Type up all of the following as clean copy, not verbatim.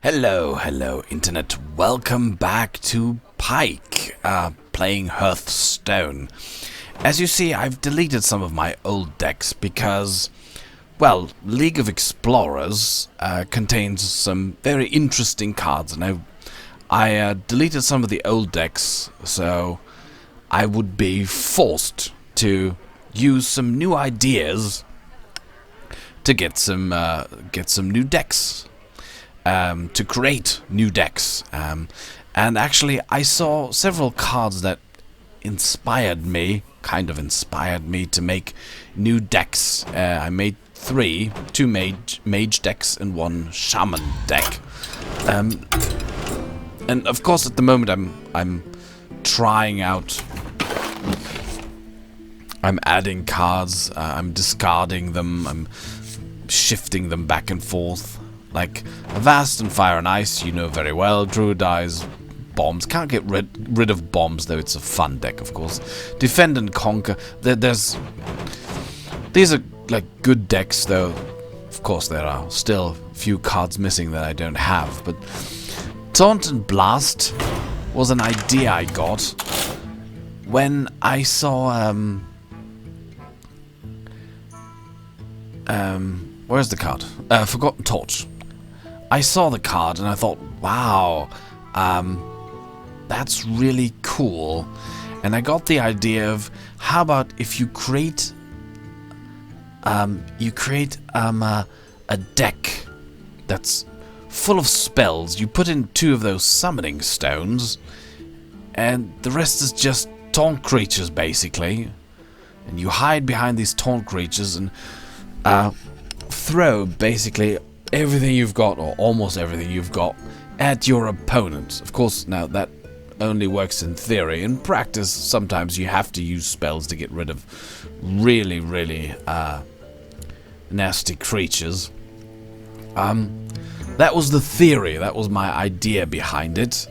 Hello, Internet. Welcome back to Pike, playing Hearthstone. As you see, I've deleted some of my old decks because, well, League of Explorers contains some very interesting cards, and I deleted some of the old decks, so I would be forced to use some new ideas to get some new decks. To create new decks. And actually, I saw several cards that kind of inspired me to make new decks. I made two mage decks and one shaman deck. And of course, at the moment, I'm trying out. I'm adding cards. I'm discarding them. I'm shifting them back and forth. Like Vast and Fire and Ice, you know very well. Druid Eyes, Bombs. Can't get rid of Bombs, though it's a fun deck, of course. Defend and Conquer. These are like good decks, though. Of course, there are still a few cards missing that I don't have. But Taunt and Blast was an idea I got when I saw where's the card? Forgotten Torch. I saw the card and I thought, wow, that's really cool. And I got the idea of, how about if you create a deck that's full of spells. You put in 2 of those summoning stones, and the rest is just taunt creatures, basically. And you hide behind these taunt creatures and throw basically everything you've got, or almost everything you've got, at your opponent. Of course, now that only works in theory. In practice, sometimes you have to use spells to get rid of really nasty creatures. That was the theory. That was my idea behind it.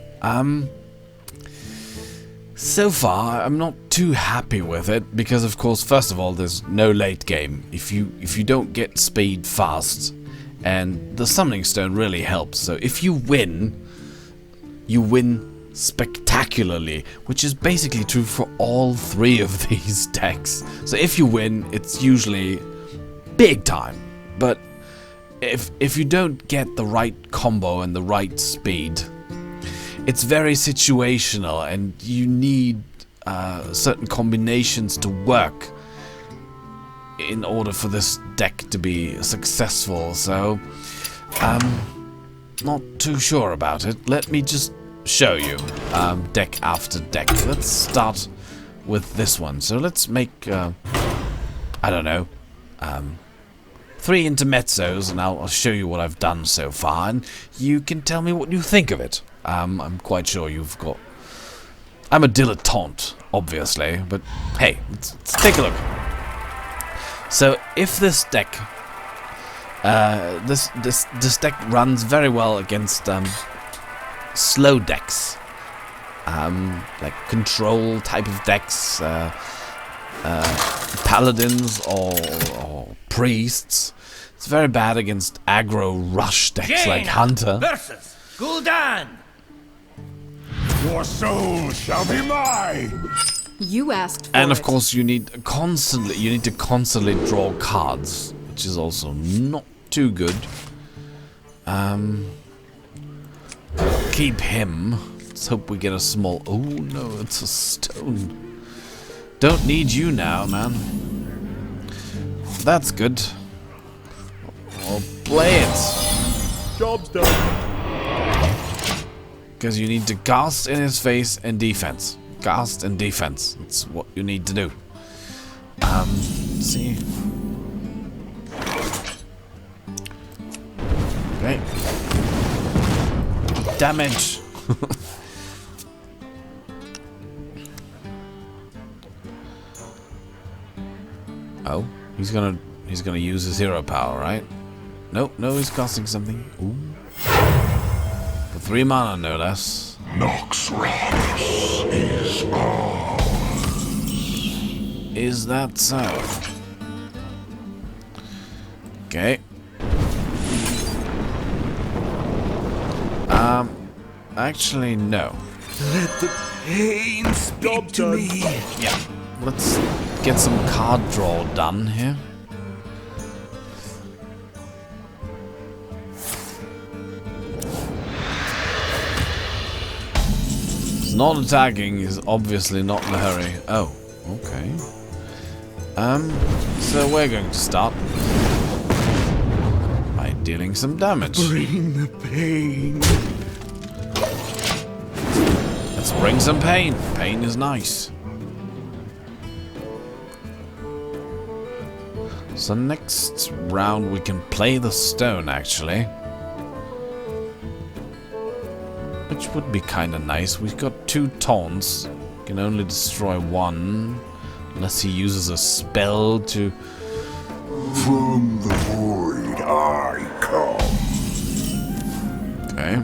So far, I'm not too happy with it because, of course, first of all, there's no late game. If you don't get speed fast, and the Summoning Stone really helps. So if you win spectacularly, which is basically true for all 3 of these decks. So if you win, it's usually big time. But if you don't get the right combo and the right speed, it's very situational, and you need certain combinations to work in order for this deck to be successful. So not too sure about it. Let me just show you deck after deck. Let's start with this one. So let's make I don't know, 3 intermezzos, and I'll show you what I've done so far, and you can tell me what you think of it. I'm quite sure you've got... I'm a dilettante, obviously, but hey, let's take a look. So if this deck, this deck runs very well against slow decks, like control type of decks, paladins or priests. It's very bad against aggro rush decks like Hunter. Versus Gul'dan. Your soul shall be mine. You asked for And of it. course, you need to constantly draw cards, which is also not too good. Keep him. Let's hope we get a small... Oh no, it's a stone. Don't need you now, man. That's good. I'll play it. Job's done. Because you need to cast in his face and defense. Cast and defense. That's what you need to do. Let's see. Okay. Damage. Oh, he's gonna use his hero power, right? Nope, no, he's casting something. Ooh. For 3 mana, no less. Noxramas is ours. Is that so? Okay. Actually, no. Let the pain speak to me. Yeah. Let's get some card draw done here. He's not attacking, he's obviously not in a hurry. Oh, okay. So we're going to start by dealing some damage. Bring the pain. Let's bring some pain. Pain is nice. So next round we can play the stone, actually. Which would be kind of nice. We've got 2 taunts. Can only destroy 1. Unless he uses a spell to... From the void I come. Okay.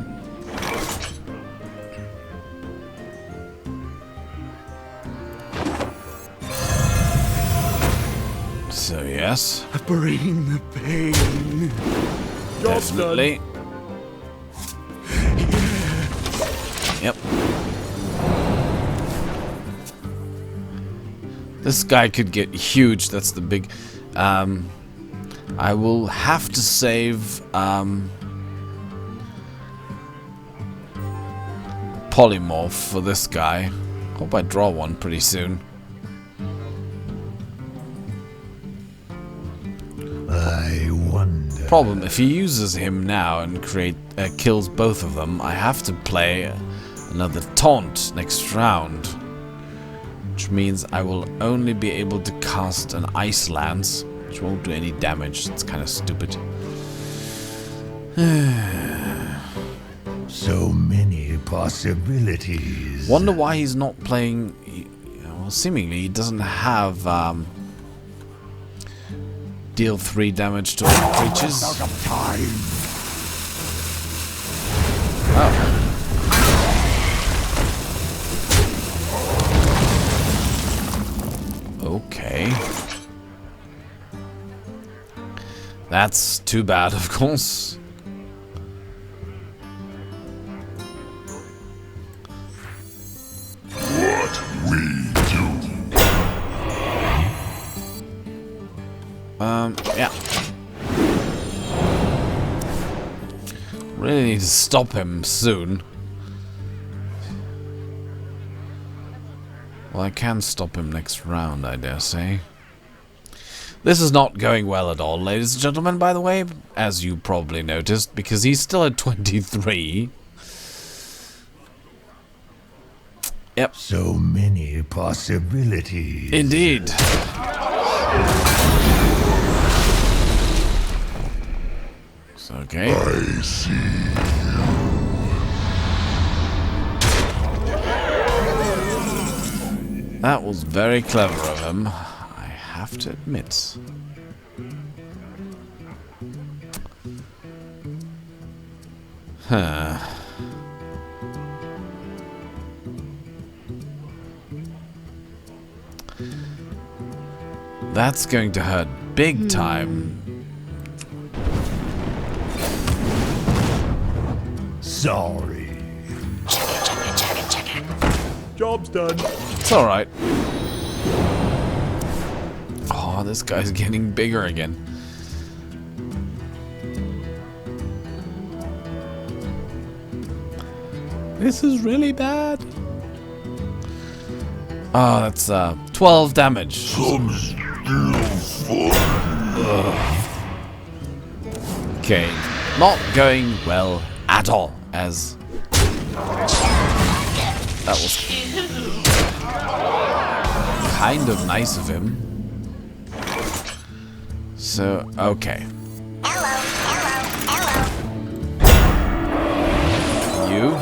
So yes. Bring the pain. Definitely. Yep. This guy could get huge, that's the big... I will have to save... Polymorph for this guy. Hope I draw one pretty soon. I wonder. Problem, if he uses him now and kills both of them, I have to play another taunt next round. Which means I will only be able to cast an Ice Lance, which won't do any damage. It's kind of stupid. So many possibilities. Wonder why he's not playing... Well, seemingly he doesn't have... deal 3 damage to all creatures. Out of time. Oh. Okay. That's too bad, of course. What we do. Yeah. Really need to stop him soon. Well, I can stop him next round, I dare say. This is not going well at all, ladies and gentlemen, by the way, as you probably noticed, because he's still at 23. Yep. So many possibilities. Indeed. Okay. I see. That was very clever of him, I have to admit. Huh. That's going to hurt big time. Sorry. Job's done. It's alright. Oh, this guy's getting bigger again. This is really bad. Oh, that's 12 damage. Some still fun. Okay, not going well at all, as that was kind of nice of him. So, okay. You.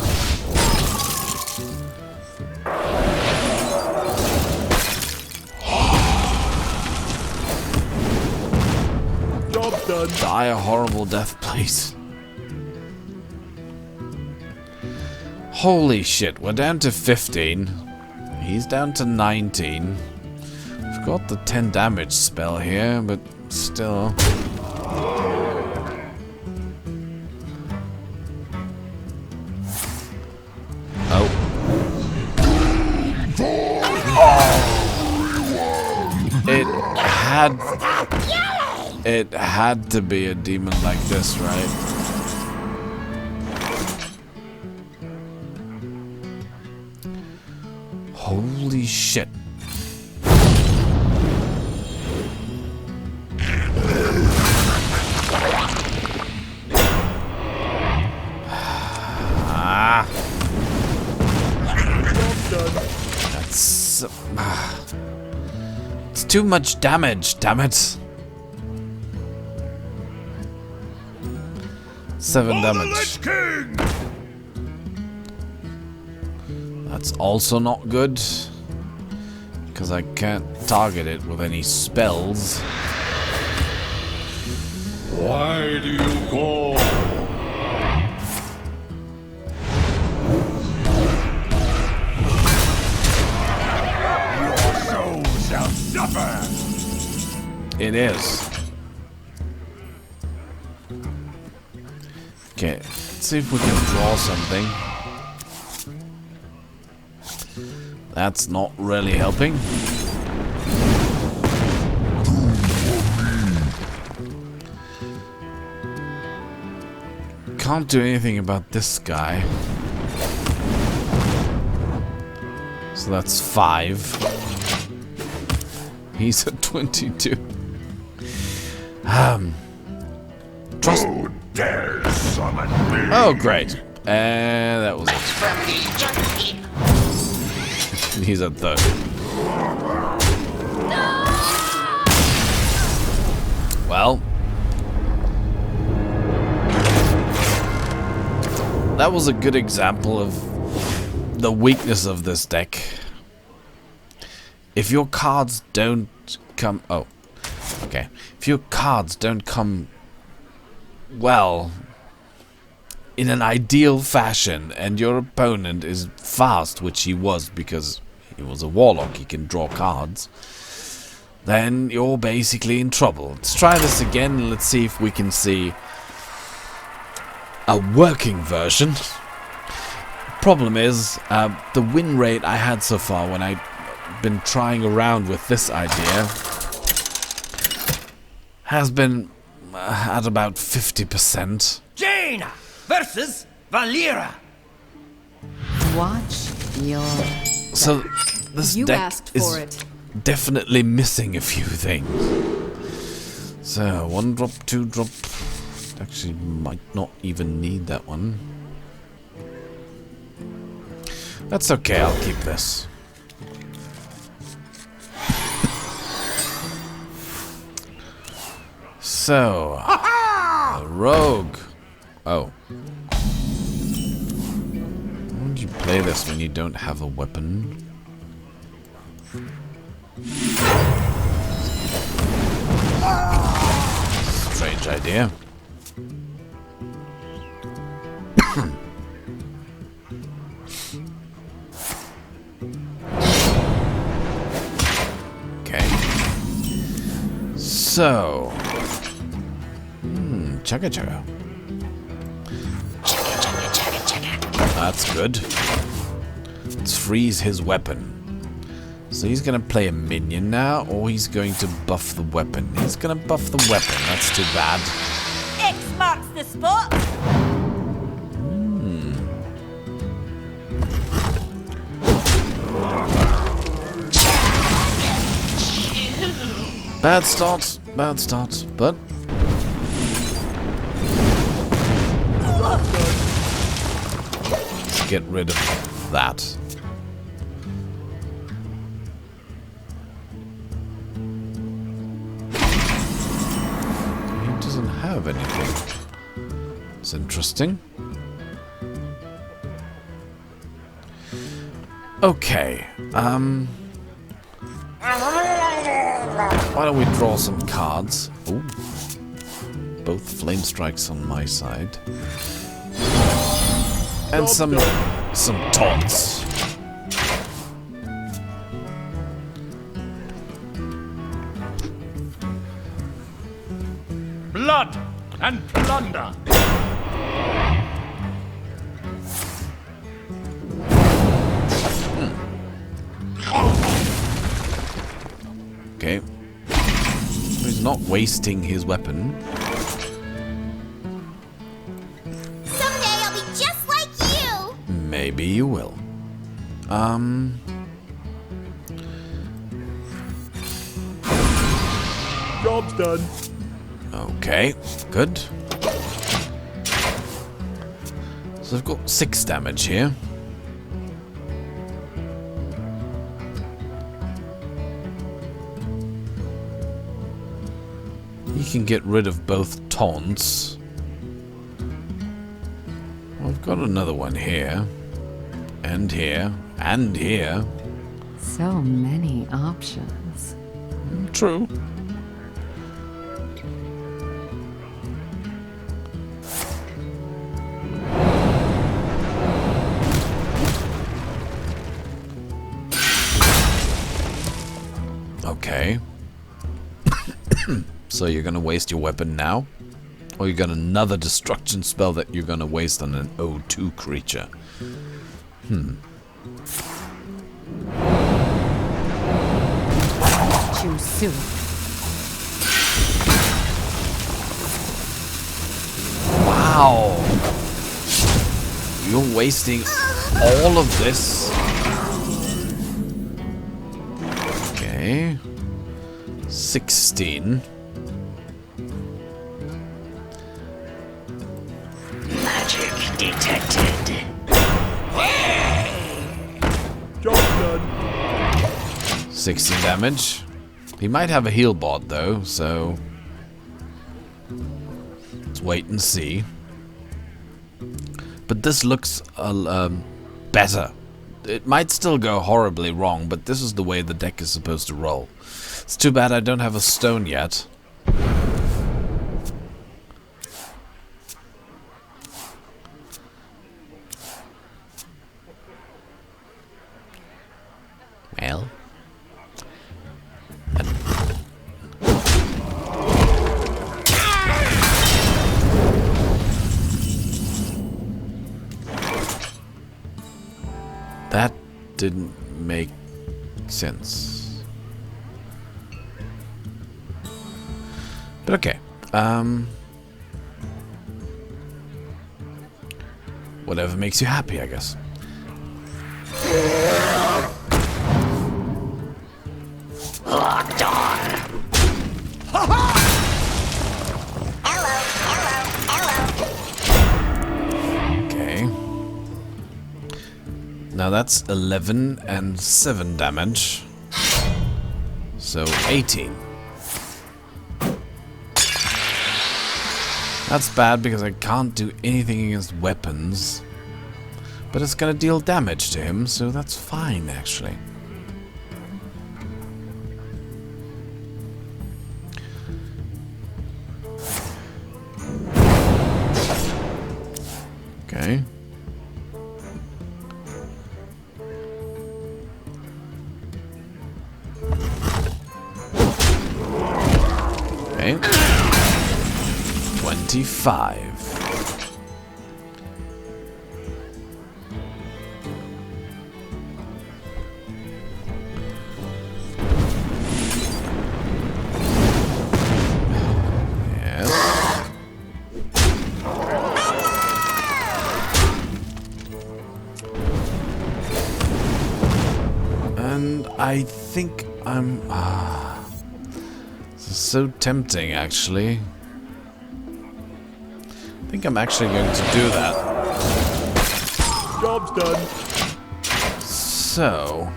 Job's done. Die a horrible death, please. Holy shit, we're down to 15. He's down to 19. We've got the 10 damage spell here, but still. had to be a demon like this, right? Holy shit. That's... it's too much damage, damn it. 7 damage. That's also not good. Because I can't target it with any spells. Why do you call? Your soul shall suffer. It is. Okay, let's see if we can draw something. That's not really helping. Can't do anything about this guy. So that's 5. He's at 22. Trust. Who dares summon me? Oh, great. And that was it. He's at 30. Well. That was a good example of the weakness of this deck. If your cards don't come... Oh. Okay. If your cards don't come... well... in an ideal fashion, and your opponent is fast, which he was because he was a warlock, he can draw cards, then you're basically in trouble. Let's try this again, let's see if we can see a working version. Problem is, the win rate I had so far when I've been trying around with this idea has been at about 50%. Jaina versus Valera. Watch your... So this You deck asked is for it. definitely missing a few things. So 1 drop, 2 drop. Actually, might not even need that one. That's okay. I'll keep this. So a rogue. Oh. Why would you play this when you don't have a weapon? Strange idea. Okay. So. Chugga chugga. That's good. Let's freeze his weapon. So he's gonna play a minion now, or he's going to buff the weapon. He's gonna buff the weapon. That's too bad. X marks the spot. Bad start, but let's get rid of that. He doesn't have anything. It's interesting. Okay, why don't we draw some cards? Ooh. Both flame strikes on my side. And some taunts. Blood and plunder. Okay. wasting his weapon. Someday I'll be just like you! Maybe you will. Job's done. Okay, good. So I've got 6 damage here. He can get rid of both taunts. I've got another one here. And here. And here. So many options. True. Okay. So you're gonna waste your weapon now? Or you got another destruction spell that you're gonna waste on an O2 creature? Choose soon. Wow! You're wasting all of this? Okay. 16. Magic detected. Job's done. 16 damage. He might have a heal bot though, so let's wait and see. But this looks better. It might still go horribly wrong, but this is the way the deck is supposed to roll. It's too bad I don't have a stone yet. Well. That didn't make sense. But okay. Whatever makes you happy, I guess. Locked on. Okay. Now that's 11 and 7 damage. So 18. That's bad because I can't do anything against weapons. But it's gonna deal damage to him, so that's fine actually. Okay. Okay. 25. Yes. And I think I'm... this is so tempting, actually. I think I'm actually going to do that. Job's done. So...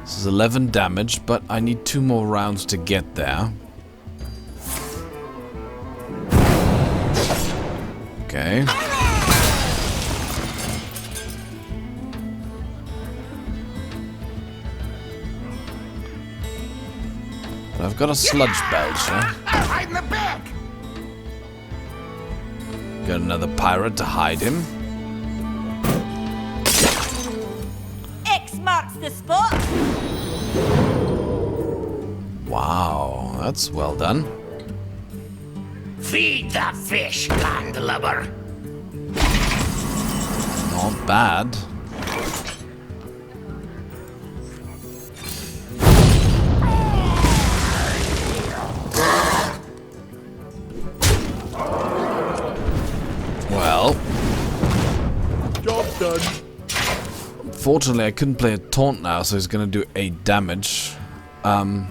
this is 11 damage, but I need 2 more rounds to get there. Okay. But I've got a sludge belcher. Hide in the back! Got another pirate to hide him. X marks the spot. Wow, that's well done. Feed the fish, landlubber. Not bad. Well, Job's done. fortunately I couldn't play a taunt now, so he's gonna do 8 damage. 9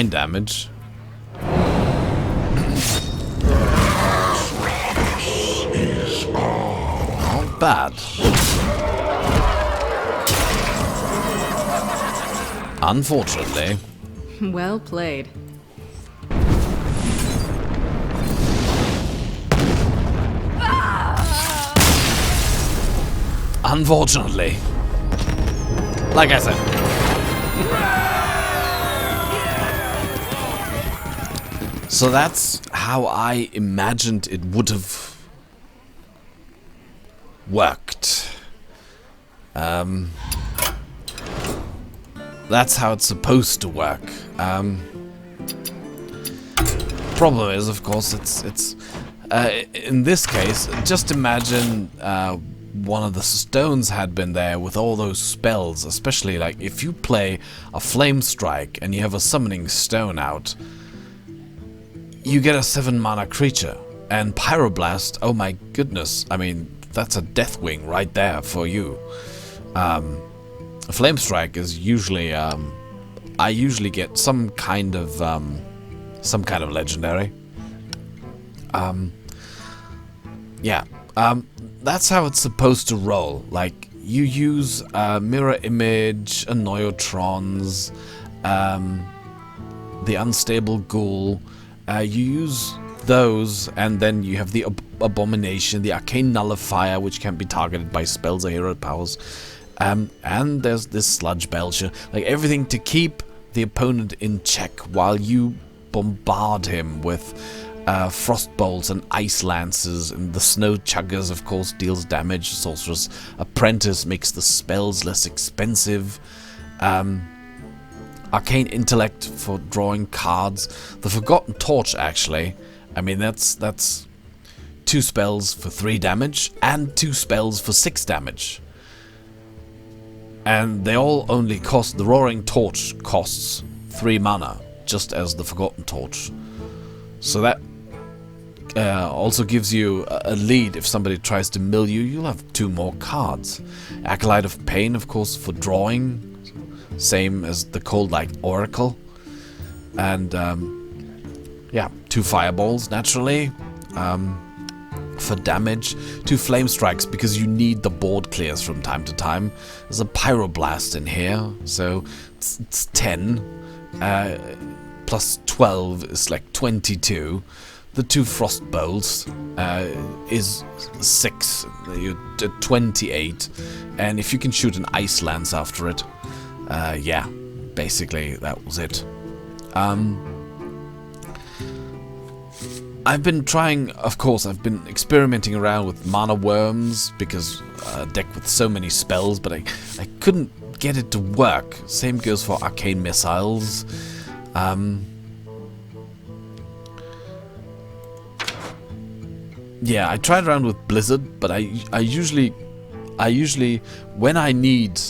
damage. Not bad. Unfortunately. Well played. Unfortunately. Like I said. So that's how I imagined it would have worked. That's how it's supposed to work. Problem is, of course, it's in this case, just imagine one of the stones had been there with all those spells, especially like if you play a flame strike and you have a summoning stone out, you get a 7 mana creature. And Pyroblast, oh my goodness, I mean, that's a Deathwing right there for you. A Flame Strike is usually, I usually get some kind of legendary. Yeah, that's how it's supposed to roll. Like, you use Mirror Image, Annoyotrons, the Unstable Ghoul. You use those, and then you have the Abomination, the Arcane Nullifier, which can be targeted by spells or hero powers. And there's this Sludge Belcher. Like, everything to keep the opponent in check while you bombard him with Frost Bolts and Ice Lances, and the Snow Chuggers, of course, deals damage. Sorcerer's Apprentice makes the spells less expensive. Arcane Intellect for drawing cards. The Forgotten Torch, actually. I mean, that's 2 spells for 3 damage and 2 spells for 6 damage. And they all only cost... The Roaring Torch costs 3 mana, just as the Forgotten Torch. So that also gives you a lead. If somebody tries to mill you, you'll have 2 more cards. Acolyte of Pain, of course, for drawing. Same as the Cold Light Oracle. And, yeah, 2 Fireballs, naturally. For damage. 2 Flame Strikes, because you need the board clears from time to time. There's a Pyroblast in here, so it's 10. Plus 12 is like 22. The 2 Frost Bolts is 6. You're at 28. And if you can shoot an Ice Lance after it, yeah, basically that was it. I've been trying, of course, I've been experimenting around with Mana Worms, because a deck with so many spells, but I couldn't get it to work. Same goes for Arcane Missiles. Yeah, I tried around with Blizzard, but I usually when I need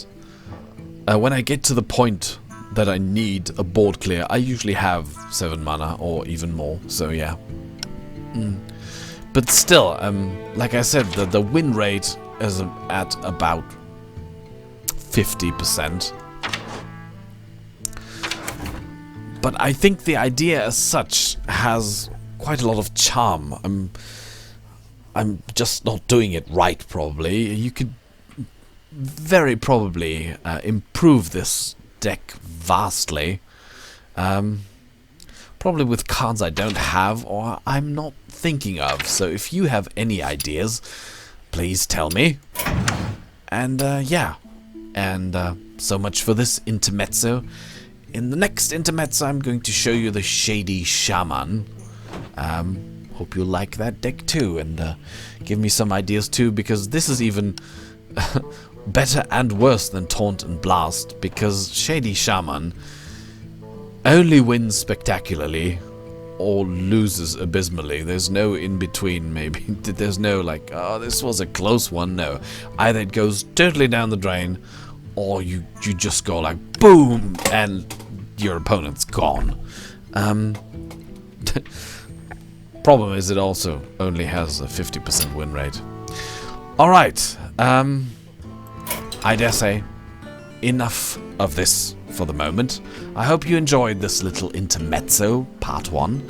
when I get to the point that I need a board clear, I usually have 7 mana or even more. So yeah. But still, like I said, the win rate is at about 50%. But I think the idea as such has quite a lot of charm. I'm just not doing it right, probably. You could very probably improve this deck vastly. Probably with cards I don't have or I'm not thinking of. So if you have any ideas, please tell me. And yeah. And so much for this intermezzo. In the next intermezzo, I'm going to show you the Shady Shaman. Hope you like that deck too, and give me some ideas too, because this is even better and worse than Taunt and Blast, because Shady Shaman only wins spectacularly or loses abysmally. There's no in-between, maybe. There's no like, oh, this was a close one. No. Either it goes totally down the drain, or you just go like, boom, and your opponent's gone. Problem is, it also only has a 50% win rate. Alright, I dare say, enough of this for the moment. I hope you enjoyed this little intermezzo, part 1.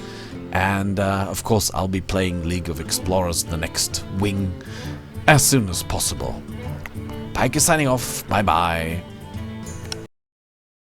And, of course, I'll be playing League of Explorers, the next wing, as soon as possible. Pike is signing off. Bye-bye.